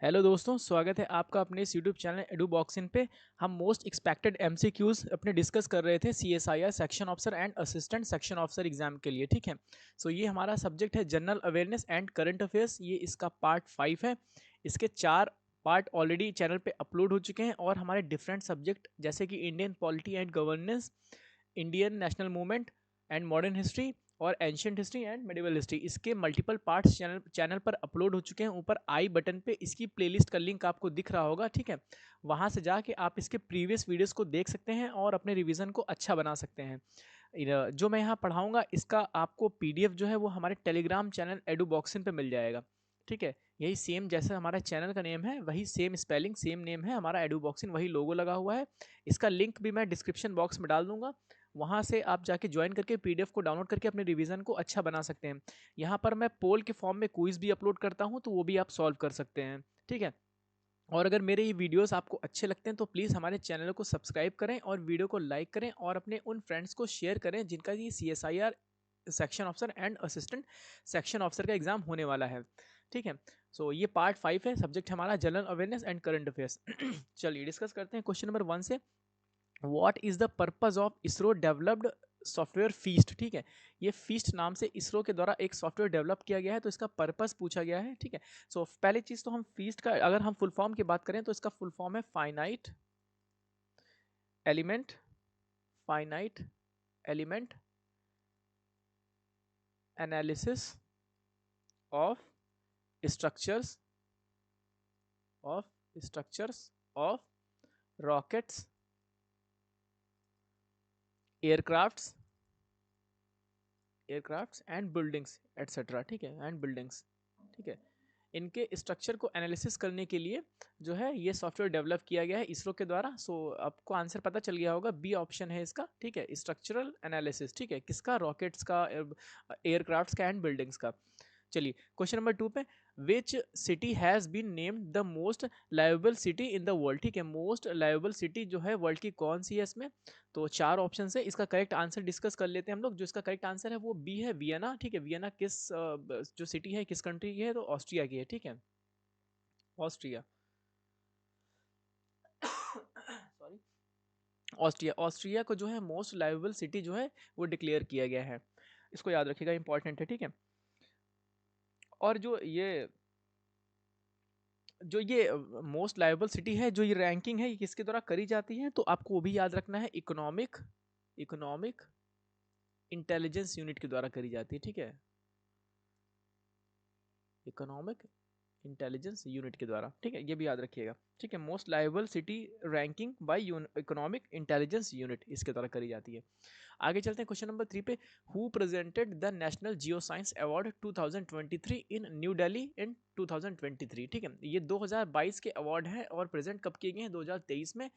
Hello दोस्तों, स्वागत है आपका अपने इस यूट्यूब चैनल एडू बॉक्सिंग पे। हम मोस्ट एक्सपेक्टेड एमसीक्यूज अपने डिस्कस कर रहे थे CSIR section officer and assistant section officer exam के लिए। ठीक है, सो ये हमारा सब्जेक्ट है general awareness and current affairs. ये इसका पार्ट 5 है। इसके 4 पार्ट ऑलरेडी चैनल पे अपलोड हो चुके हैं और हमारे डिफरेंट सब्जेक्ट जैसे कि Indian polity and governance, Indian national movement and modern history और ancient history and medieval history, इसके मल्टीपल पार्ट्स चैनल पर अपलोड हो चुके हैं। ऊपर आई बटन पे इसकी प्लेलिस्ट का लिंक आपको दिख रहा होगा। ठीक है, वहां से जाके आप इसके प्रीवियस वीडियोस को देख सकते हैं और अपने रिवीजन को अच्छा बना सकते हैं। जो मैं यहाँ पढ़ाऊंगा इसका आपको पीडीएफ जो है वो हमारे टेलीग्राम चैनल एडू बॉक्सिंग पे मिल जाएगा। ठीक है, यही सेम जैसे हमारा चैनल का नेम है वही सेम स्पेलिंग सेम नेम है हमारा, एडू बॉक्सिंग वही लोगो लगा हुआ है। इसका लिंक भी मैं डिस्क्रिप्शन बॉक्स में डाल दूंगा, वहाँ से आप जाके ज्वाइन करके पीडीएफ को डाउनलोड करके अपने रिवीजन को अच्छा बना सकते हैं। यहाँ पर मैं पोल के फॉर्म में क्विज भी अपलोड करता हूँ, तो वो भी आप सॉल्व कर सकते हैं। ठीक है, और अगर मेरे ये वीडियोस आपको अच्छे लगते हैं तो प्लीज़ हमारे चैनल को सब्सक्राइब करें और वीडियो को लाइक करें और अपने उन फ्रेंड्स को शेयर करें जिनका ये CSIR section officer and assistant section officer का एग्जाम होने वाला है। ठीक है, सो ये पार्ट 5 है, सब्जेक्ट हमारा general awareness and current affairs. चलिए डिस्कस करते हैं क्वेश्चन नंबर 1 से। What is the purpose of ISRO developed software feast. ठीक है, ये फीस्ट नाम से इसरो के द्वारा एक सॉफ्टवेयर डेवलप किया गया है, तो इसका पर्पस पूछा गया है। ठीक है, सो पहली चीज तो हम फीस्ट का अगर हम फुल फॉर्म की बात करें तो इसका फुल फॉर्म है finite element, finite element analysis of structures of structures of rockets, aircrafts aircrafts and buildings etcetera. ठीक है, एंड बिल्डिंग्स। ठीक है, इनके स्ट्रक्चर को एनालिसिस करने के लिए जो है ये सॉफ्टवेयर डेवलप किया गया है इसरो के द्वारा। सो आपको आंसर पता चल गया होगा, बी ऑप्शन है इसका। ठीक है, स्ट्रक्चरल एनालिसिस। ठीक है, किसका? रॉकेट्स का, एयरक्राफ्ट्स का एंड बिल्डिंग्स का। चलिए क्वेश्चन नंबर 2 पे, which city has been named the most liveable city in the world. ठीक है, मोस्ट लाइवेबल सिटी जो है वर्ल्ड की कौन सी है इसमें? तो 4 ऑप्शन है, इसका करेक्ट आंसर डिस्कस कर लेते हैं हम लोग। जो इसका करेक्ट आंसर है वो बी है, वियना। ठीक है, वियना किस जो सिटी है किस कंट्री की है? तो ऑस्ट्रिया की है। ठीक है, ऑस्ट्रिया। Sorry, Austria. ऑस्ट्रिया को जो है मोस्ट लाइवेबल सिटी जो है वो डिक्लेयर किया गया है, इसको याद रखिएगा, इंपॉर्टेंट है। ठीक है, और जो ये मोस्ट लायबल सिटी है, जो ये रैंकिंग है, ये किसके द्वारा करी जाती है? तो आपको वो भी याद रखना है, इकोनॉमिक इंटेलिजेंस यूनिट के द्वारा करी जाती है। ठीक है, इकोनॉमिक इंटेलिजेंस यूनिट के द्वारा। ठीक है, ये भी याद रखिएगा। ठीक है, most liable city ranking bye economic intelligence unit इसके द्वारा करी जाती है। आगे चलते हैं क्वेश्चन नंबर 3 पे। Who presented the national geo science award 2023 in New Delhi in 2023। ठीक है, ये 2022 के अवार्ड है और प्रेजेंट कब किए गए हैं? 2023 में।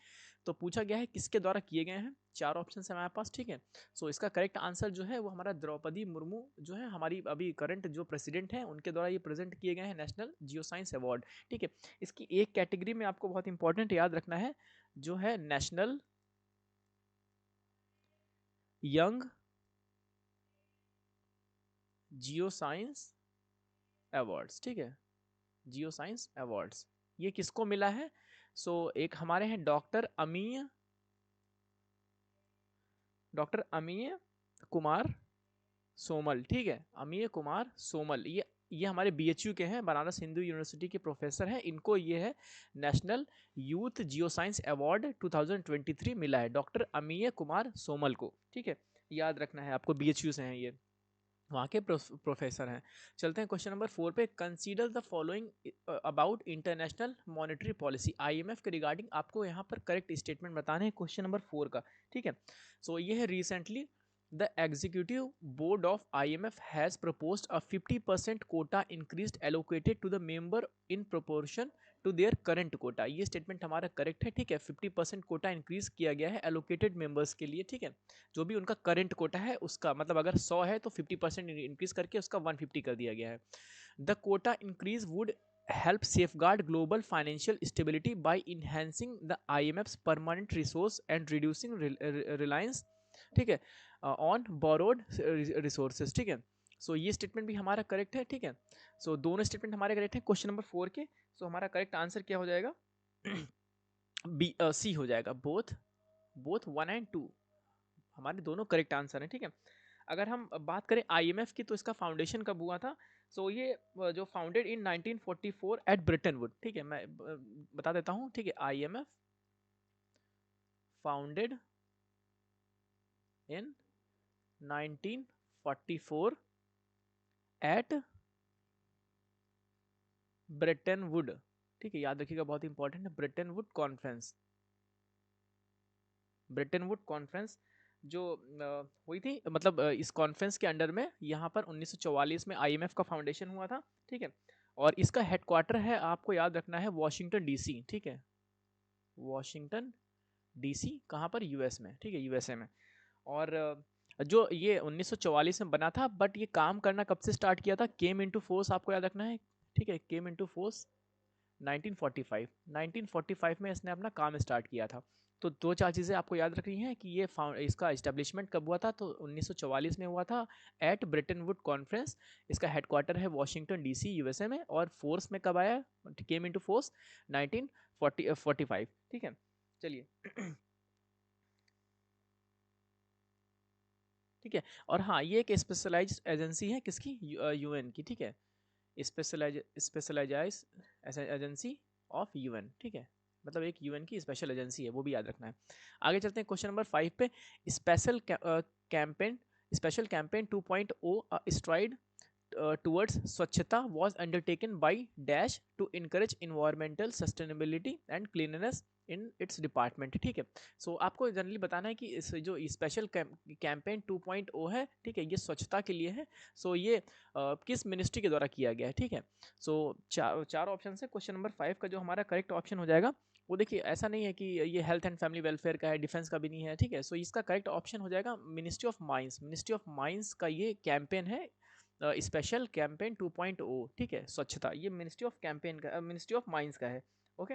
तो पूछा गया है किसके द्वारा किए गए हैं। 4 ऑप्शन है हमारे पास। ठीक है, सो इसका करेक्ट आंसर जो है वो हमारा द्रौपदी मुर्मू जो है, हमारी अभी करंट जो प्रेसिडेंट है, उनके द्वारा ये प्रेजेंट किए गए हैं नेशनल जियो साइंस अवार्ड। ठीक है, इसकी एक कैटेगरी में आपको बहुत इंपॉर्टेंट याद रखना है, जो है national young geo science awards. ठीक है, जियो साइंस अवार्ड्स ये किसको मिला है? सो एक हमारे हैं डॉक्टर अमीय कुमार सोमल। ठीक है, अमीय कुमार सोमल, ये हमारे बीएचयू के हैं, बनारस हिंदू यूनिवर्सिटी के प्रोफेसर हैं। इनको ये है नेशनल यूथ जियो साइंस अवार्ड 2023 मिला है, डॉक्टर अमीय कुमार सोमल को। ठीक है, याद रखना है आपको, बीएचयू से हैं ये, वहाँ के प्रोफेसर हैं। चलते हैं क्वेश्चन नंबर 4 पे। Consider the following about international monetary policy. IMF के रिगार्डिंग आपको यहाँ पर करेक्ट स्टेटमेंट बताने हैं क्वेश्चन नंबर 4 का। ठीक है, सो ये है, recently the executive board of IMF has proposed a 50% quota increased allocated to the member in proportion to their current quota. ये स्टेटमेंट हमारा करेक्ट है। ठीक है, 50% कोटा इंक्रीज किया गया है एलोकेटेड मेंबर्स के लिए। ठीक है, जो भी उनका करंट कोटा है उसका, मतलब अगर 100 है तो 50% इंक्रीज करके उसका 150 कर दिया गया है। The quota increase would help safeguard global financial stability by enhancing the IMF's permanent resource and reducing reliance, ठीक है, ऑन बोरोड रिसोर्सेज। ठीक है, सो ये स्टेटमेंट भी हमारा करेक्ट है। ठीक है, सो दोनों स्टेटमेंट हमारे करेक्ट हैं क्वेश्चन नंबर 4 के। सो हमारा करेक्ट आंसर क्या हो जाएगा? बी सी हो जाएगा, बोथ बोथ 1 एंड 2 हमारे दोनों करेक्ट आंसर हैं, ठीक है। अगर हम बात करें आईएमएफ की, तो इसका फाउंडेशन कब हुआ था? सो ये जो founded in 1944 at Bretton Woods, ठीक है, मैं बता देता हूँ, ठीक है। IMF founded in 1944 at Bretton Woods, ठीक है, याद रखिएगा, बहुत इंपॉर्टेंट है। Bretton Woods conference, Bretton Woods conference जो हुई थी, मतलब इस कॉन्फ्रेंस के अंडर में यहाँ पर 1944 में आईएमएफ का फाउंडेशन हुआ था, ठीक है। और इसका हेडक्वार्टर है, आपको याद रखना है, वॉशिंगटन डीसी, ठीक है, वॉशिंगटन डीसी, कहाँ पर? यूएस में, ठीक है, यूएसए में। और जो ये 1944 में बना था, बट ये काम करना कब से स्टार्ट किया था? केम इनटू फोर्स, आपको याद रखना है, ठीक है, केम इनटू फोर्स 1945, 1945 में इसने अपना काम स्टार्ट किया था। तो दो चार चीज़ें आपको याद रखनी है कि ये इसका इस्टेब्लिशमेंट कब हुआ था, तो 1944 में हुआ था एट ब्रिटेन वुड कॉन्फ्रेंस। इसका हेडक्वार्टर है वॉशिंगटन डीसी, यूएसए में। और फोर्स में कब आया? केम इनटू फोर्स 1945, ठीक है। चलिए ठीक है। और हाँ, ये एक स्पेशलाइज्ड एजेंसी है, किसकी? यूएन की, ठीक है, स्पेशलाइज एजेंसी ऑफ यूएन, ठीक है, मतलब एक यूएन की स्पेशल एजेंसी है, वो भी याद रखना है। आगे चलते हैं क्वेश्चन नंबर 5 पे। Special campaign special campaign 2.0 STRIDE towards स्वच्छता was undertaken by dash to encourage environmental sustainability and cleanliness in its department, ठीक है। सो आपको जनरली बताना है कि इस जो स्पेशल कैंपेन 2.0 है, ठीक है, ये स्वच्छता के लिए है। सो ये किस मिनिस्ट्री के द्वारा किया गया है, ठीक है। सो चार ऑप्शन है। क्वेश्चन नंबर 5 का जो हमारा करेक्ट ऑप्शन हो जाएगा, वो देखिए, ऐसा नहीं है कि ये हेल्थ एंड फैमिली वेलफेयर का है, डिफेंस का भी नहीं है, ठीक है। सो इसका करेक्ट ऑप्शन हो जाएगा ministry of mines. Ministry of mines का ये कैंपेन है, स्पेशल कैंपेन 2.0, ठीक है, स्वच्छता। ये मिनिस्ट्री ऑफ कैंपेन का, मिनिस्ट्री ऑफ माइंस का है, ओके।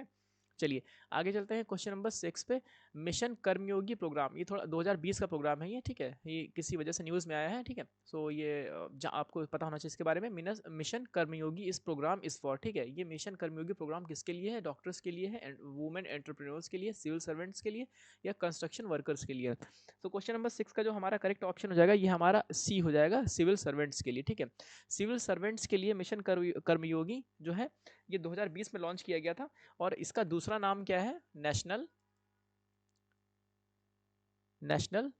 चलिए आगे चलते हैं क्वेश्चन नंबर 6 पे। मिशन कर्मयोगी प्रोग्राम, ये थोड़ा 2020 का प्रोग्राम है ये, ठीक है, ये किसी वजह से न्यूज़ में आया है, ठीक है। सो ये आपको पता होना चाहिए इसके बारे में। मिशन कर्मयोगी इस प्रोग्राम इस फॉर, ठीक है, ये मिशन कर्मयोगी प्रोग्राम किसके लिए है? डॉक्टर्स के लिए है, वुमेन एंटरप्रेन्योर्स के लिए, सिविल सर्वेंट्स के लिए, या कंस्ट्रक्शन वर्कर्स के लिए। तो क्वेश्चन नंबर 6 का जो हमारा करेक्ट ऑप्शन हो जाएगा, ये हमारा सी हो जाएगा, सिविल सर्वेंट्स के लिए, ठीक है। सिविल सर्वेंट्स के लिए मिशन कर्मयोगी जो है, ये 2020 में लॉन्च किया गया था। और इसका दूसरा नाम क्या है? National national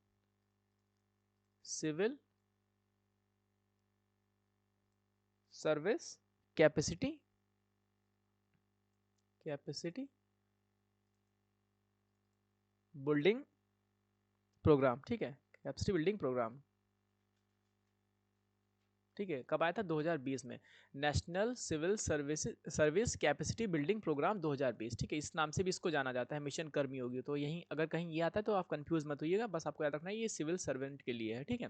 civil service capacity building programme, ठीक है, कैपेसिटी बिल्डिंग प्रोग्राम, ठीक है। कब आया था? 2020 में। National civil service capacity building programme 2020, ठीक है, इस नाम से भी इसको जाना जाता है, मिशन कर्मयोगी। तो यहीं अगर कहीं ये आता है तो आप कंफ्यूज मत होइएगा, बस आपको याद रखना है ये सिविल सर्वेंट के लिए है, ठीक है।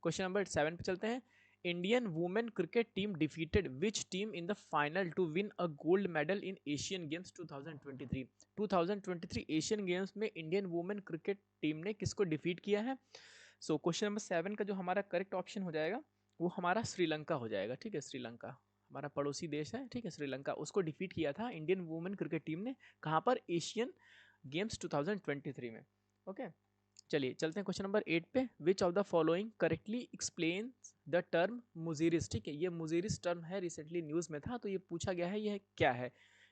क्वेश्चन नंबर 7 पे चलते हैं। Indian women cricket team defeated which team in the final to win a gold medal in Asian Games 2023? 2023 Asian Games में इंडियन वुमेन क्रिकेट टीम ने किसको डिफीट किया है? सो क्वेश्चन नंबर 7 का जो हमारा करेक्ट ऑप्शन हो जाएगा, वो हमारा श्रीलंका हो जाएगा, ठीक है। श्रीलंका हमारा पड़ोसी देश है, ठीक है, श्रीलंका, उसको डिफीट किया था इंडियन वुमेन क्रिकेट टीम ने, कहाँ पर? एशियन गेम्स 2023 में, ओके। चलिए चलते हैं क्वेश्चन नंबर 8 पे। Which of the following correctly explain the term Muziris, ठीक है, ये मुजीरिस टर्म है, रिसेंटली न्यूज़ में था, तो ये पूछा गया है, ये क्या है?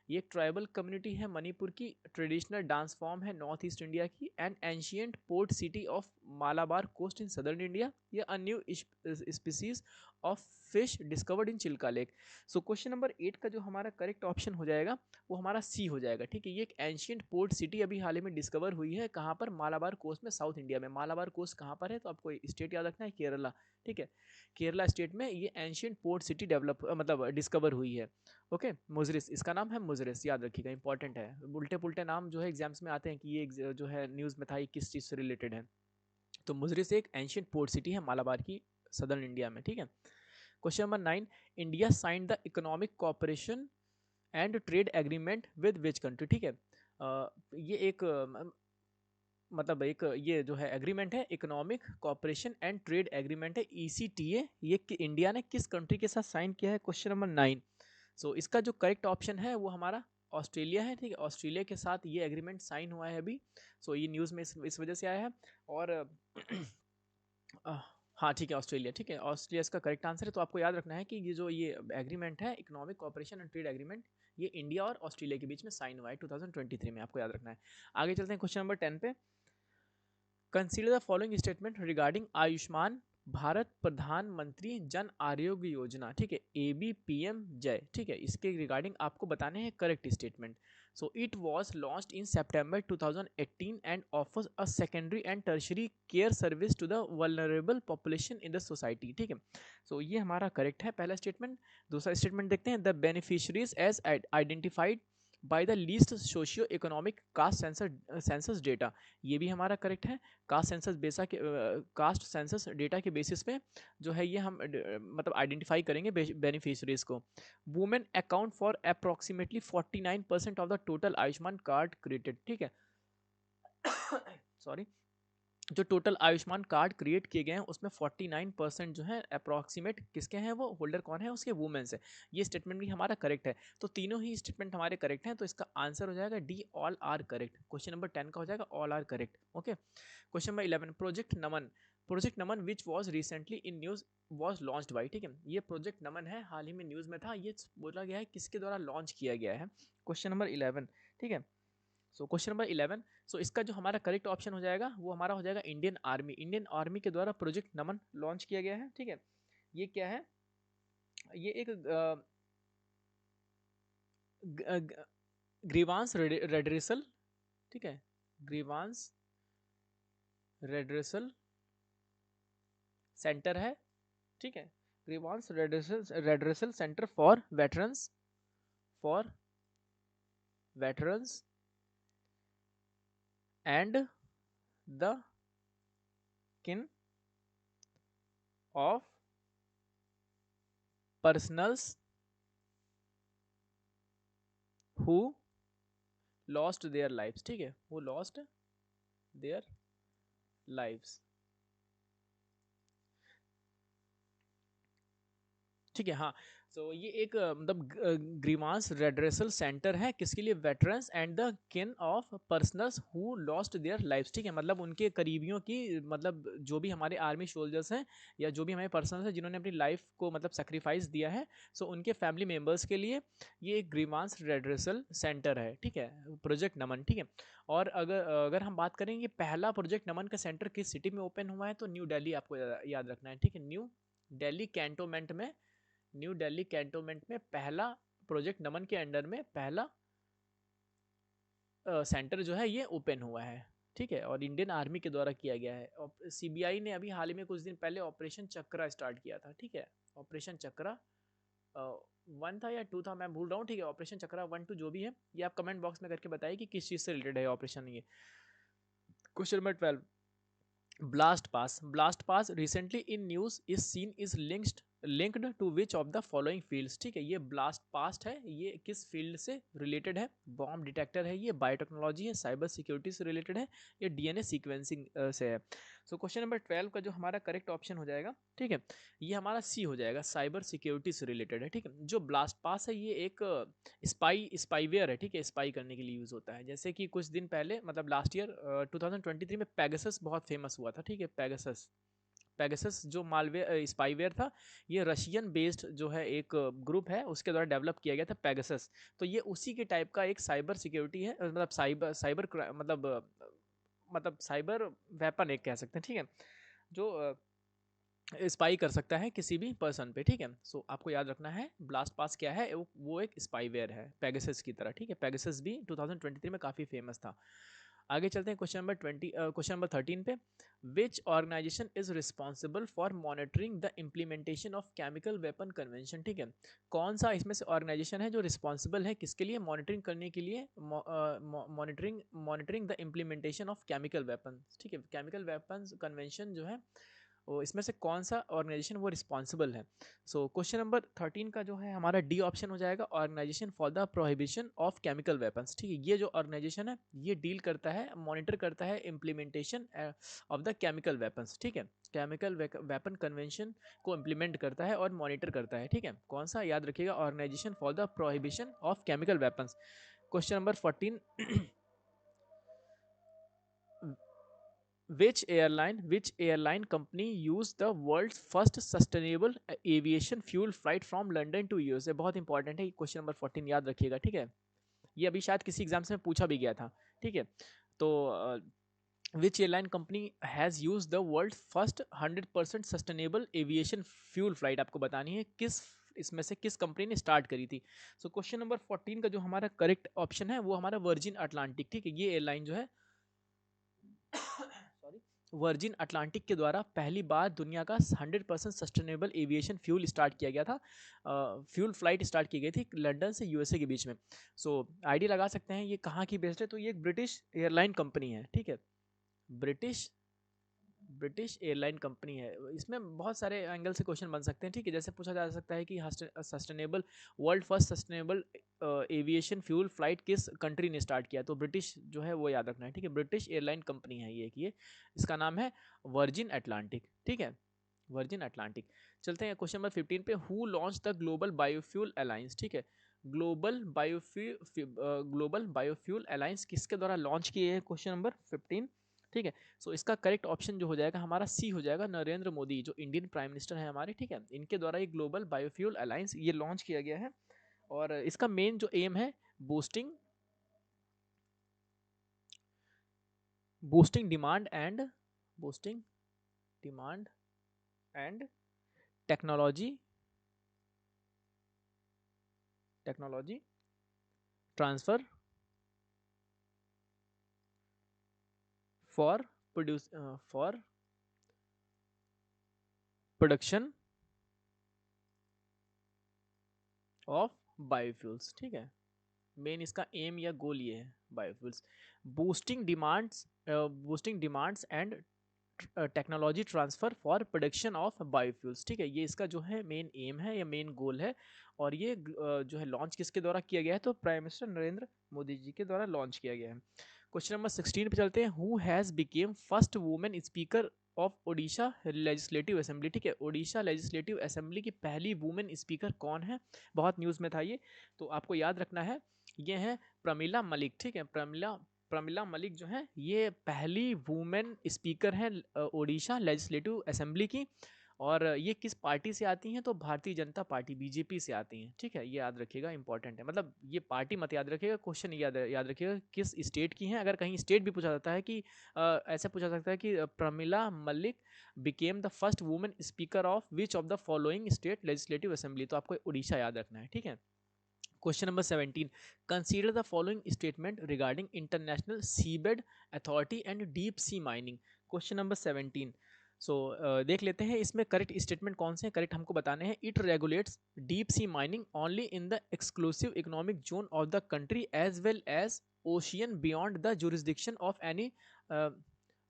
ये एक ट्राइबल कम्युनिटी है मणिपुर की, ट्रेडिशनल डांस फॉर्म है नॉर्थ ईस्ट इंडिया की, and ancient port city of Malabar coast in southern India, या a new species of fish discovered in Chilka lake. So question number 8 का जो हमारा करेक्ट ऑप्शन हो जाएगा, वो हमारा सी हो जाएगा, ठीक है। ये एक एंशियंट पोर्ट सिटी अभी हाल ही में डिस्कवर हुई है, कहाँ पर? मालाबार कोस्ट में, साउथ इंडिया में। मालाबार कोस्ट कहाँ पर है? तो आपको स्टेट याद रखना है, केरला, ठीक है, केरला स्टेट में ये एंशियंट पोर्ट सिटी डेवलप मतलब डिस्कवर हुई है, ओके। मुजरिस इसका नाम है, मुजरिस, याद रखिएगा, इंपॉर्टेंट है। उल्टे पुल्टे नाम जो है एग्जाम्स में आते हैं कि ये जो है न्यूज़ में था, ये किस चीज़ से रिलेटेड है। तो मुजरिस एक एंशियंट पोर्ट सिटी है मालाबार की, सदर्न इंडिया में, ठीक है। Question number 9। India signed the economic cooperation and trade agreement with which country, ठीक है। ये एक मतलब एक ये जो है एग्रीमेंट है economic cooperation and trade agreement है ECTA, ये इंडिया ने किस कंट्री के साथ साइन किया है? Question number 9। सो इसका जो करेक्ट ऑप्शन है वो हमारा ऑस्ट्रेलिया है, ठीक है। ऑस्ट्रेलिया के साथ ये एग्रीमेंट साइन हुआ है अभी। सो ये न्यूज़ में इस वजह से आया है। और हाँ ठीक है, ऑस्ट्रेलिया, ठीक है, ऑस्ट्रेलिया इसका करेक्ट आंसर है। तो आपको याद रखना है कि ये एग्रीमेंट है economic cooperation and trade agreement, ये इंडिया और ऑस्ट्रेलिया के बीच में साइन हुआ है 2023 में, आपको याद रखना है। आगे चलते हैं क्वेश्चन नंबर 10 पे। Consider the following statement regarding Ayushman Bharat प्रधानमंत्री जन आरोग्य योजना, ठीक है, ABPM जय, ठीक है, इसके रिगार्डिंग आपको बताने हैं correct statement. So it was launched in September 2018 and offers a secondary and tertiary care service to the vulnerable population in the society, ठीक है। सो ये हमारा करेक्ट है पहला स्टेटमेंट। दूसरा स्टेटमेंट देखते हैं, the beneficiaries as identified by the least socio economic caste census data, ये भी हमारा करेक्ट है। कास्ट सेंसस डेटा के बेसिस पे जो है ये हम मतलब आइडेंटिफाई करेंगे बेनिफिशरीज को। Women account for approximately 49% of the total Ayushman card created, ठीक है। सॉरी, जो टोटल आयुष्मान कार्ड क्रिएट किए गए हैं उसमें 49% जो है अप्रॉक्सीमेट किसके हैं, वो होल्डर कौन है, उसके वुमेन्स है। ये स्टेटमेंट भी हमारा करेक्ट है। तो तीनों ही स्टेटमेंट हमारे करेक्ट हैं, तो इसका आंसर हो जाएगा D, all are correct. Question number 10 का हो जाएगा all are correct. Okay, question number 11, project Naman which was recently in news was launched by, ठीक है, ये प्रोजेक्ट नमन है, हाल ही में न्यूज में था, ये बोला गया है किसके द्वारा लॉन्च किया गया है। क्वेश्चन नंबर 11, ठीक है। सो क्वेश्चन नंबर 11, सो इसका जो हमारा करेक्ट ऑप्शन हो जाएगा वो हमारा हो जाएगा इंडियन आर्मी के द्वारा प्रोजेक्ट नमन लॉन्च किया गया है, ठीक है। ये क्या है, ये एक ग्रीवांस रेडरेसल, ठीक है, ग्रीवांस रेडरेसल सेंटर है, ठीक है, grievance redressal centre for veterans and the kin of personnels who lost their lives, ठीक है, हु लॉस्ट देयर लाइव्स, ठीक है। हाँ, सो ये एक मतलब ग्रीवांस रेड्रेसल सेंटर है किसके लिए, veterans and the kin of personnels who lost their lives, ठीक है, मतलब उनके करीबियों की, मतलब जो भी हमारे आर्मी सोल्जर्स हैं या जो भी हमारे पर्सनल्स हैं जिन्होंने अपनी लाइफ को मतलब सेक्रीफाइस दिया है, सो उनके फैमिली मेम्बर्स के लिए ये एक ग्रीवांस रेड्रेसल सेंटर है, ठीक है, प्रोजेक्ट नमन, ठीक है। और अगर अगर हम बात करें ये पहला प्रोजेक्ट नमन का सेंटर किस सिटी में ओपन हुआ है, तो न्यू दिल्ली, आपको याद रखना है, ठीक है, न्यू दिल्ली कैंटोनमेंट में, न्यू दिल्ली कैंटोनमेंट में पहला प्रोजेक्ट नमन के अंडर में पहला सेंटर जो है ये ओपन हुआ है, ठीक है, और इंडियन आर्मी के द्वारा किया गया है। और CBI ने अभी हाल ही में कुछ दिन पहले ऑपरेशन चक्रा स्टार्ट किया था, ठीक है, ऑपरेशन चक्रा 1 था या 2 था, मैं भूल रहा हूँ, ठीक है, ऑपरेशन चक्रा 1 2 जो भी है, ये आप कमेंट बॉक्स में करके बताइए कि किस चीज़ से रिलेटेड है ऑपरेशन ये। Question number 12, blast pass recently in news is seen is linked to which of the following fields, ठीक है, ये ब्लास्ट पास्ट है, ये किस फील्ड से रिलेटेड है, बॉम्ब डिटेक्टर है, ये बायोटेक्नोलॉजी है, साइबर सिक्योरिटी से रिलेटेड है, ये DNA सीक्वेंसिंग से है। सो क्वेश्चन नंबर 12 का जो हमारा करेक्ट ऑप्शन हो जाएगा, ठीक है, ये हमारा C हो जाएगा, साइबर सिक्योरिटी से रिलेटेड है, ठीक है। जो ब्लास्ट पास है ये एक स्पाईवेयर है, ठीक है, स्पाई करने के लिए यूज़ होता है। जैसे कि कुछ दिन पहले मतलब लास्ट ईयर 2023 में पेगासस बहुत फेमस हुआ था, ठीक है, पेगासस जो मालवेयर स्पाईवेयर था, ये रशियन बेस्ड जो है एक ग्रुप है उसके द्वारा डेवलप किया गया था पेगासस। तो ये उसी के टाइप का एक साइबर सिक्योरिटी है, मतलब मतलब साइबर वेपन एक कह सकते हैं, ठीक है, जो स्पाई कर सकता है किसी भी पर्सन पे, ठीक है। सो आपको याद रखना है ब्लास्ट पास क्या है, वो एक स्पाईवेयर है पेगासस की तरह, ठीक है, पेगासस भी 2023 में काफ़ी फेमस था। आगे चलते हैं क्वेश्चन नंबर 13 पे। Which organisation is responsible for monitoring the implementation of chemical weapon convention, ठीक है, कौन सा इसमें से ऑर्गेनाइजेशन है जो रिस्पॉन्सिबल है किसके लिए, मॉनिटरिंग करने के लिए, monitoring the implementation of chemical weapon, ठीक है, केमिकल वेपन्स कन्वेंशन जो है इसमें से कौन सा ऑर्गेनाइजेशन वो रिस्पॉन्सिबल है। सो क्वेश्चन नंबर 13 का जो है हमारा डी ऑप्शन हो जाएगा, organisation for the prohibition of chemical weapons. ठीक है, ये जो ऑर्गेनाइजेशन है ये डील करता है, मॉनिटर करता है implementation of the chemical weapons. ठीक है, केमिकल वेपन कन्वेंशन को इम्प्लीमेंट करता है और मॉनिटर करता है। ठीक है, कौन सा, याद रखिएगा, organisation for the prohibition of chemical weapons. Question number 14, which airline company used the world's first sustainable aviation fuel flight from London to USA? बहुत इंपॉर्टेंट है क्वेश्चन नंबर 14, याद रखिएगा। ठीक है, ये अभी शायद किसी एग्जाम से पूछा भी गया था। ठीक है, तो which airline company has use the world first 100% sustainable aviation fuel flight, आपको बतानी है किस इसमें से किस कंपनी ने स्टार्ट करी थी। सो क्वेश्चन नंबर 14 का जो हमारा करेक्ट ऑप्शन है वो हमारा वर्जिन अटलांटिक। ठीक है, ये एयरलाइन जो है सॉरी, वर्जिन अटलांटिक के द्वारा पहली बार दुनिया का 100% सस्टेनेबल एविएशन फ्यूल स्टार्ट किया गया था। फ्यूल फ्लाइट स्टार्ट की गई थी लंदन से यूएसए के बीच में। सो आइडिया लगा सकते हैं ये कहाँ की बेस्ड है, तो ये एक ब्रिटिश एयरलाइन कंपनी है। ठीक है, ब्रिटिश ब्रिटिश एयरलाइन कंपनी है। इसमें बहुत सारे एंगल से क्वेश्चन बन सकते हैं। ठीक है, जैसे पूछा जा सकता है कि sustainable world first sustainable aviation fuel flight किस कंट्री ने स्टार्ट किया, तो ब्रिटिश जो है वो याद रखना है। ठीक है, ब्रिटिश एयरलाइन कंपनी है ये इसका नाम है वर्जिन अटलांटिक। ठीक है, वर्जिन अटलांटिक। चलते हैं क्वेश्चन नंबर 15 पे, who launch the global biofuel alliance. ठीक है, ग्लोबल बायोफ्यूल अलायंस किसके द्वारा लॉन्च किए हैं, क्वेश्चन नंबर 15। ठीक है, सो इसका करेक्ट ऑप्शन जो हो जाएगा हमारा सी हो जाएगा, नरेंद्र मोदी जो इंडियन प्राइम मिनिस्टर है हमारे। ठीक है, इनके द्वारा ये ग्लोबल बायोफ्यूल अलायंस ये लॉन्च किया गया है और इसका मेन जो एम है boosting boosting boosting demand and technology transfer for production of biofuels. ठीक है, मेन इसका एम या गोल ये है biofuels, boosting demands and technology transfer for production of biofuels. ठीक है, ये इसका जो है मेन एम है या मेन गोल है और ये जो है लॉन्च किसके द्वारा किया गया है, तो प्राइम मिनिस्टर नरेंद्र मोदी जी के द्वारा लॉन्च किया गया है। क्वेश्चन नंबर 16 पे चलते हैं, who has became first women speaker of Odisha legislative assembly. ठीक है, ओडिशा लेजिस्लेटिव असेंबली की पहली वुमेन स्पीकर कौन है, बहुत न्यूज़ में था ये, तो आपको याद रखना है ये है प्रमिला मलिक। ठीक है, प्रमिला मलिक जो है ये पहली वुमेन स्पीकर हैं ओडिशा लेजिस्लेटिव असेंबली की, और ये किस पार्टी से आती हैं, तो भारतीय जनता पार्टी बीजेपी से आती हैं। ठीक है, ये याद रखिएगा, इंपॉर्टेंट है, मतलब ये पार्टी मत याद रखिएगा, क्वेश्चन याद रखिएगा किस स्टेट की हैं। अगर कहीं स्टेट भी पूछा जाता है कि ऐसा पूछा सकता है कि Pramila Malik became the first women speaker of which of the following state legislative assembly, तो आपको उड़ीसा याद रखना है। ठीक है, question number 17, consider the following statement regarding international seabed authority and deep sea mining. Question number 17, सो देख लेते हैं इसमें करेक्ट स्टेटमेंट कौन से हैं, करेक्ट हमको बताने हैं। It regulates deep sea mining only in the exclusive economic zone of the country as well as ocean beyond the jurisdiction of any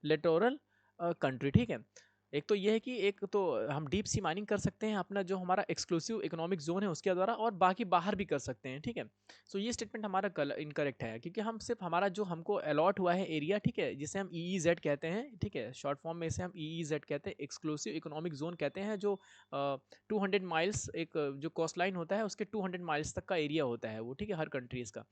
littoral country. ठीक है, एक तो ये है कि एक तो हम डीप सी माइनिंग कर सकते हैं अपना जो हमारा एक्सक्लूसिव इकोनॉमिक जोन है उसके द्वारा, और बाकी बाहर भी कर सकते हैं। ठीक है, सो ये स्टेटमेंट हमारा इनकरेक्ट है, क्योंकि हम सिर्फ हमारा जो हमको अलॉट हुआ है एरिया, ठीक है, जिसे हम EEZ कहते हैं, ठीक है, शॉर्ट फॉर्म में इसे हम EEZ कहते हैं, एक्सक्लूसिव इकोनॉमिक जोन कहते हैं, जो 200 माइल्स एक जो कोस्ट लाइन होता है उसके 200 माइल्स तक का एरिया होता है वो। ठीक है, हर कंट्रीज का,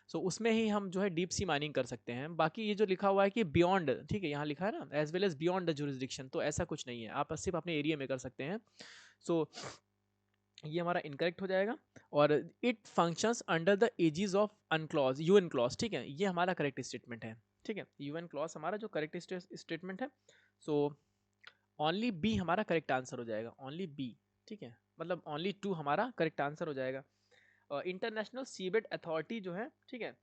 सो उसमें ही हम जो है डीप सी माइनिंग कर सकते हैं। बाकी ये जो लिखा हुआ है कि बियॉन्ड, ठीक है, यहाँ लिखा है ना as well as beyond the jurisdiction, तो ऐसा कुछ नहीं है, आप सिर्फ अपने एरिया में कर सकते हैं। सो ये हमारा इनकरेक्ट हो जाएगा। और it functions under the edges of अनक्लॉज, UN clause. ठीक है, ये हमारा करेक्ट स्टेटमेंट है। ठीक है, यूएन क्लॉज हमारा जो करेक्ट स्टेटमेंट है। सो ओनली बी हमारा करेक्ट आंसर हो जाएगा, ओनली बी। ठीक है, मतलब ओनली 2 हमारा करेक्ट आंसर हो जाएगा। इंटरनेशनल सीबेड अथॉरिटी जो है, ठीक है,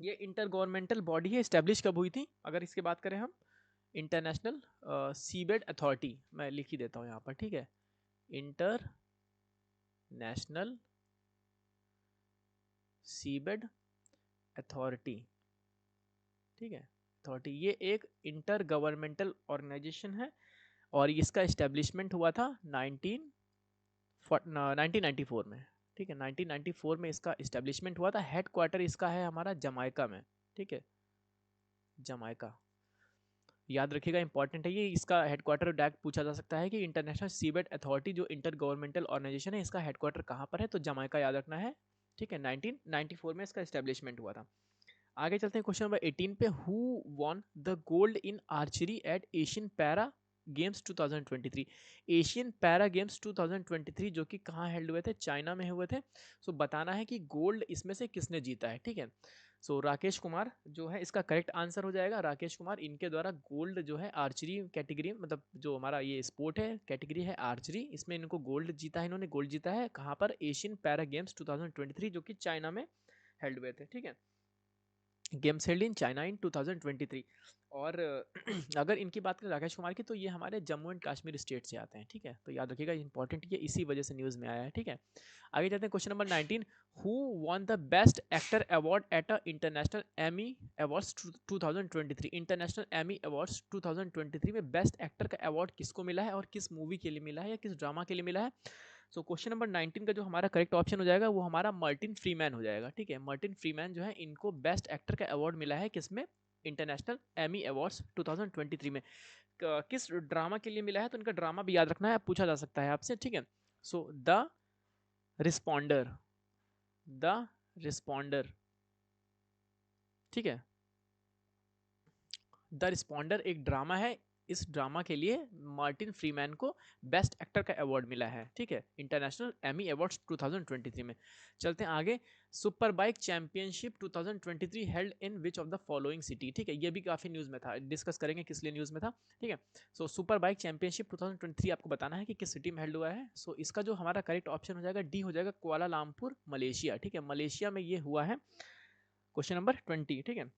ये इंटर गवर्नमेंटल बॉडी है, इस्टेब्लिश कब हुई थी अगर इसकी बात करें हम, इंटरनेशनल सीबेड अथॉरिटी, मैं लिख ही देता हूँ यहाँ पर। ठीक है, इंटर नेशनल सीबेड अथॉरिटी। ठीक है, अथॉरिटी ये एक इंटर गवर्नमेंटल ऑर्गेनाइजेशन है और इसका इस्टेब्लिशमेंट हुआ था 1994 में, ठीक है। 1994 में इसका इस्टेब्लिशमेंट हुआ था। हेड क्वार्टर इसका है हमारा जमाइका में, ठीक है, जमाइका। याद रखिएगा, इंपॉर्टेंट है ये। इसका हेडक्वार्टर डायरेक्ट पूछा जा सकता है कि इंटरनेशनल सीबेट अथॉरिटी जो इंटर गवर्नमेंटल ऑर्गेनाइजेशन है, इसका हेडक्वार्टर कहाँ पर है, तो जमाइका याद रखना है, ठीक है। 1994 में इसका एस्टेब्लिशमेंट हुआ था। आगे चलते हैं क्वेश्चन नंबर 18 पे। Who won the gold in archery eight Asian para games 2023? Asian para games 2023 जो कि कहाँ हेल्ड हुए थे, चाइना में हुए थे। सो बताना है कि गोल्ड इसमें से किसने जीता है, ठीक है। सो राकेश कुमार जो है इसका करेक्ट आंसर हो जाएगा। राकेश कुमार, इनके द्वारा गोल्ड जो है आर्चरी कैटेगरी, मतलब जो हमारा ये स्पोर्ट है कैटेगरी है आर्चरी, इसमें इनको गोल्ड जीता है। इन्होंने गोल्ड जीता है कहाँ पर, एशियन पैरा गेम्स 2023 जो कि चाइना में हेल्ड हुए थे, ठीक है। Games held in China in 2023। और अगर इनकी बात करें राकेश कुमार की, तो ये हमारे जम्मू एंड कश्मीर स्टेट से आते हैं, ठीक है। तो याद रखिएगा, इंपॉर्टेंट ये इसी वजह से न्यूज़ में आया है, ठीक है। आगे जाते हैं question number 19। Who won the best actor award at a international Emmy awards 2023? International Emmy awards 2023 में बेस्ट एक्टर का अवार्ड किसको मिला है और किस मूवी के लिए मिला है या किस ड्रामा के लिए मिला है? सो क्वेश्चन नंबर 19 का जो हमारा करेक्ट ऑप्शन हो जाएगा वो हमारा मार्टिन फ्रीमैन हो जाएगा, ठीक है। मार्टिन फ्रीमैन जो है, इनको बेस्ट एक्टर का अवार्ड मिला है किसमें, इंटरनेशनल एमी अवार्ड्स 2023 में। किस ड्रामा के लिए मिला है, तो इनका ड्रामा भी याद रखना है, पूछा जा सकता है आपसे, ठीक है। So the responder, the responder, ठीक है। द रिस्पॉन्डर एक ड्रामा है। इस ड्रामा के लिए मार्टिन फ्रीमैन को बेस्ट एक्टर का अवार्ड मिला है, ठीक है, इंटरनेशनल एमी अवार्ड्स 2023 में। चलते हैं आगे। Super bike championship 2023 held in which of the following city, ठीक है। ये भी काफी न्यूज में था, डिस्कस करेंगे किस लिए न्यूज में था, ठीक है। सो सुपर बाइक चैंपियनशिप 2023 आपको बताना है कि किस सिटी में हेल्ड हुआ है। सो इसका जो हमारा करेक्ट ऑप्शन हो जाएगा डी हो जाएगा, कुआलालंपुर मलेशिया, ठीक है। मलेशिया में ये हुआ है। क्वेश्चन नंबर 20, ठीक है।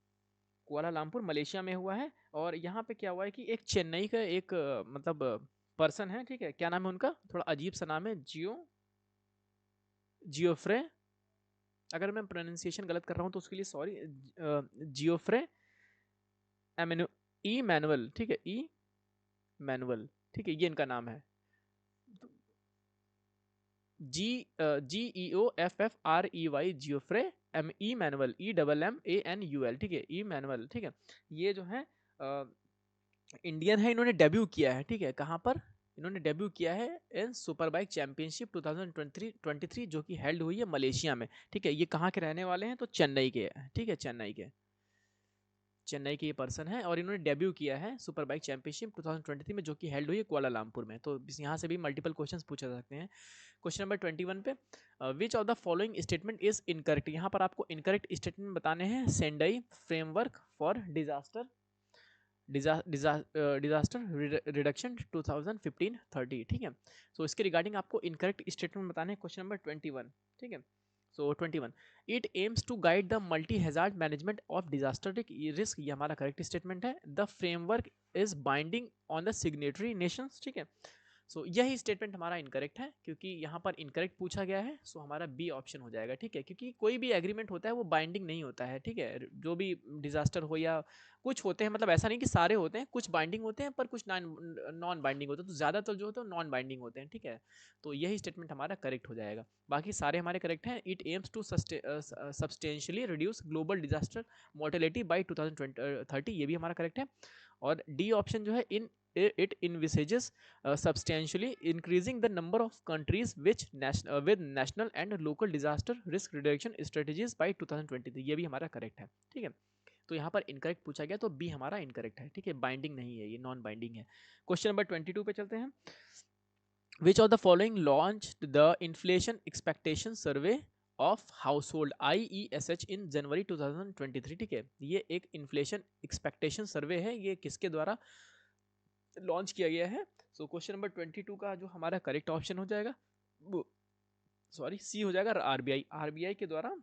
कुआलालंपुर मलेशिया में हुआ है। और यहाँ पे क्या हुआ है कि एक चेन्नई का एक मतलब पर्सन है, ठीक है। क्या नाम है उनका, थोड़ा अजीब सा नाम है, जियोफ्रे। अगर मैं प्रोनाउंसिएशन गलत कर रहा हूँ तो उसके लिए सॉरी। जियोफ्रे एमेनु ई मैनुअल, ठीक है, ई मैनुअल, ठीक है, ये इनका नाम है। GEOFFREY, जियोफ्रे, मैनुअल, EMMANUL, ठीक है, ई मैनुअल, ठीक है। ये जो है इंडियन है, इन्होंने डेब्यू किया है, ठीक है। कहाँ पर इन्होंने डेब्यू किया है, इन सुपर बाइक चैंपियनशिप 2023 जो कि हेल्ड हुई है मलेशिया में, ठीक है। ये कहाँ के रहने वाले हैं, तो चेन्नई के, ठीक है, चेन्नई के ये पर्सन है और इन्होंने डेब्यू किया है सुपर बाइक चैंपियनशिप 2023 में जो कि हेल्ड हुई है कुआलालंपुर में। तो यहाँ से भी मल्टीपल क्वेश्चंस पूछे जा सकते हैं। क्वेश्चन नंबर 21 पे, which of the following statement is incorrect? यहाँ पर आपको इनकरेक्ट स्टेटमेंट बताने हैं। Sendai framework for disaster disaster reduction 2015-30, ठीक है। सो इसके रिगार्डिंग आपको इनकरेक्ट स्टेटमेंट बताने हैं। क्वेश्चन नंबर 21, ठीक है। So 21, it aims to guide the multi hazard management of disaster risk, ये हमारा करेक्ट स्टेटमेंट है। The framework is binding on the signatory nations, ठीक है। सो यही स्टेटमेंट हमारा इनकरेक्ट है क्योंकि यहाँ पर इनकरेक्ट पूछा गया है। सो हमारा बी ऑप्शन हो जाएगा, ठीक है। क्योंकि कोई भी एग्रीमेंट होता है वो बाइंडिंग नहीं होता है, ठीक है। जो भी डिजास्टर हो या कुछ होते हैं, मतलब ऐसा नहीं कि सारे होते हैं, कुछ बाइंडिंग होते हैं पर कुछ नॉन बाइंडिंग होते हैं। तो ज़्यादातर जो होते हैं नॉन बाइंडिंग होते हैं, ठीक है। तो यही स्टेटमेंट हमारा करेक्ट हो जाएगा। बाकी सारे हमारे करेक्ट हैं। It aims to substantially reduce global disaster mortality by 2030, ये भी हमारा करेक्ट है। और डी ऑप्शन जो है, it envisages substantially increasing the number of countries with national and local disaster risk reduction strategies by 2023, ये भी हमारा करेक्ट है, ठीक है। तो यहाँ पर इनकरेक्ट पूछा गया तो बी हमारा इनकरेक्ट है, ठीक है। बाइंडिंग नहीं है, ये नॉन बाइंडिंग है। क्वेश्चन नंबर 22 पे चलते हैं। विच of the following launch the inflation expectation survey of household IESH इन जनवरी 2023, ठीक है। ये एक इन्फ्लेशन एक्सपेक्टेशन सर्वे है, ये किसके द्वारा लॉन्च किया गया है? सो क्वेश्चन नंबर 22 का जो हमारा करेक्ट ऑप्शन हो जाएगा वो सॉरी सी हो जाएगा, आरबीआई के द्वारा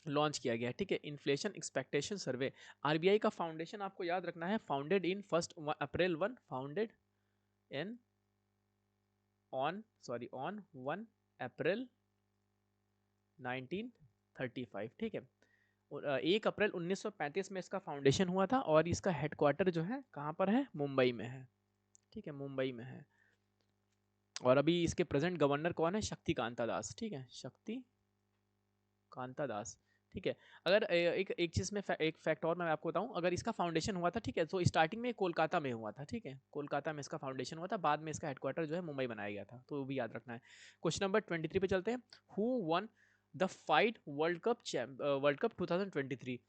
लॉन्च किया गया है, ठीक है। इन्फ्लेशन एक्सपेक्टेशन सर्वे, आरबीआई का फाउंडेशन आपको याद रखना है, founded in April 1, founded in on 1 अप्रैल 1935, ठीक है। 1 अप्रैल 1935 में इसका फाउंडेशन हुआ था और इसका हेडक्वार्टर जो है कहाँ पर है, मुंबई में है, ठीक है, मुंबई में है। और अभी इसके प्रेजेंट गवर्नर कौन है? शक्ति कांता दास, ठीक है, शक्ति कांता दास, ठीक है। अगर एक एक चीज़ में एक फैक्ट और मैं आपको बताऊं, अगर इसका फाउंडेशन हुआ था, ठीक है, तो स्टार्टिंग में कोलकाता में हुआ था, ठीक है, कोलकाता में इसका फाउंडेशन हुआ था, बाद में इसका हेडक्वार्टर जो है मुंबई बनाया गया था, तो वो भी याद रखना है। क्वेश्चन नंबर 23 पे चलते हैं। Who one the FIDE world cup 2023?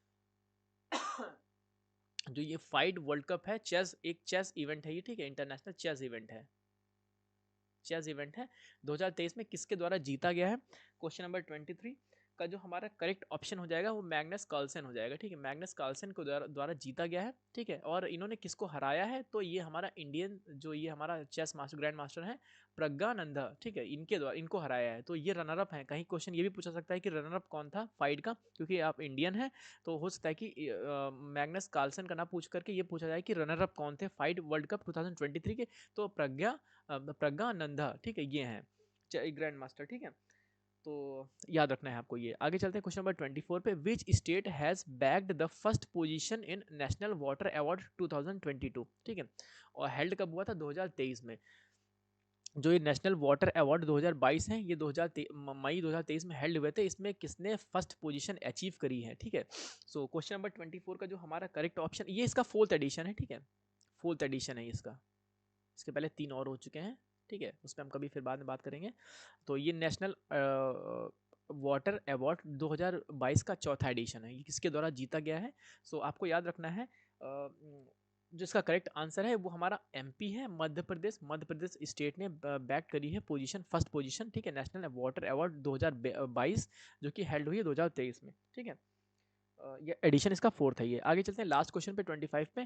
जो ये फाइड वर्ल्ड कप है, चेस, एक चेस इवेंट है ये, ठीक है, इंटरनेशनल चेस इवेंट है, चेस इवेंट है, 2023 में किसके द्वारा जीता गया है? क्वेश्चन नंबर 23 का जो हमारा करेक्ट ऑप्शन हो जाएगा वो मैग्नस कार्लसन हो जाएगा, ठीक है, मैग्नस कार्लसन को द्वारा जीता गया है, ठीक है। और इन्होंने किसको हराया है? तो ये हमारा इंडियन जो ये हमारा चेस मास्टर ग्रैंड मास्टर है प्रज्ञानंदा, ठीक है, इनके द्वारा इनको हराया है, तो ये रनर अप है। कहीं क्वेश्चन ये भी पूछा सकता है कि रनर अप कौन था फाइट का, क्योंकि आप इंडियन है तो हो सकता है कि मैग्नस कार्लसन का ना पूछ करके ये पूछा जाए कि रनर अप कौन थे फाइट वर्ल्ड कप 2023 के, तो प्रज्ञानंदा, ठीक है, ये हैं ग्रैंड मास्टर, ठीक है, तो याद रखना है आपको ये। आगे चलते हैं क्वेश्चन नंबर 24 पे। Which state has bagged the first position in national water award 2022, ठीक है, और हेल्ड कब हुआ था? 2023 में। जो ये नेशनल वाटर अवार्ड 2022 हैं, ये मई 2023 में हेल्ड हुए थे, इसमें किसने फर्स्ट पोजीशन अचीव करी है, ठीक है। सो क्वेश्चन नंबर 24 का जो हमारा करेक्ट ऑप्शन, ये इसका 4th एडिशन है, ठीक है, 4th एडिशन है इसका, इसके पहले 3 और हो चुके हैं, ठीक है, उस पर हम कभी फिर बाद में बात करेंगे। तो ये नेशनल वाटर अवार्ड 2022 का 4था एडिशन है, ये किसके द्वारा जीता गया है? सो आपको याद रखना है जो इसका करेक्ट आंसर है वो हमारा एमपी है, मध्य प्रदेश स्टेट ने बैक करी है पोजीशन, फर्स्ट पोजीशन, ठीक है, नेशनल वाटर अवार्ड 2022 जो कि हेल्ड हुई है 2023 में, ठीक है। ये एडिशन इसका 4th है। ये आगे चलते हैं लास्ट क्वेश्चन पे 25 पे।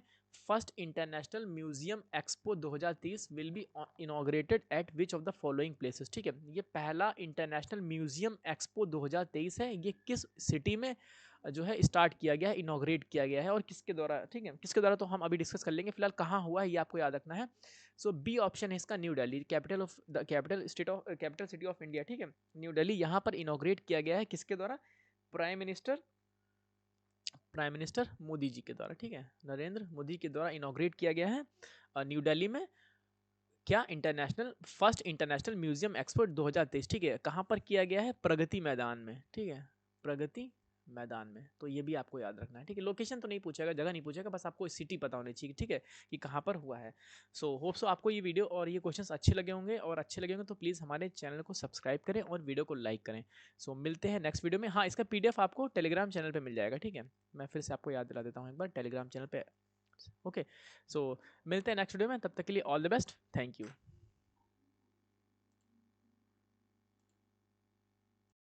First international museum expo 2030 will be inaugurated eight which of the following places, ठीक है, ये पहला इंटरनेशनल म्यूजियम एक्सपो 2023 है, ये किस सिटी में जो है स्टार्ट किया गया है, इनॉग्रेट किया गया है, और किसके द्वारा, ठीक है, किसके द्वारा तो हम अभी डिस्कस कर लेंगे, फिलहाल कहाँ हुआ है ये आपको याद रखना है। सो बी ऑप्शन है इसका new Delhi, capital city of India, ठीक है, न्यू दिल्ली, यहाँ पर इनॉग्रेट किया गया है, किसके द्वारा? प्राइम मिनिस्टर मोदी जी के द्वारा, ठीक है, नरेंद्र मोदी के द्वारा इनॉग्रेट किया गया है न्यू दिल्ली में। क्या? फर्स्ट इंटरनेशनल म्यूजियम एक्सपो 2023, ठीक है, कहाँ पर किया गया है? प्रगति मैदान में, ठीक है, प्रगति मैदान में, तो ये भी आपको याद रखना है, ठीक है। लोकेशन तो नहीं पूछेगा, जगह नहीं पूछेगा, बस आपको सिटी पता होनी चाहिए, ठीक है, कि कहाँ पर हुआ है। सो होप सो आपको ये वीडियो और ये क्वेश्चंस अच्छे लगे होंगे, और अच्छे लगे होंगे तो प्लीज़ हमारे चैनल को सब्सक्राइब करें और वीडियो को लाइक करें। सो मिलते हैं नेक्स्ट वीडियो में। हाँ, इसका PDF आपको टेलीग्राम चैनल पर मिल जाएगा, ठीक है, मैं फिर से आपको याद दिला देता हूँ एक बार, टेलीग्राम चैनल पर। ओके, सो मिलते हैं नेक्स्ट वीडियो में, तब तक के लिए all the best, thank you.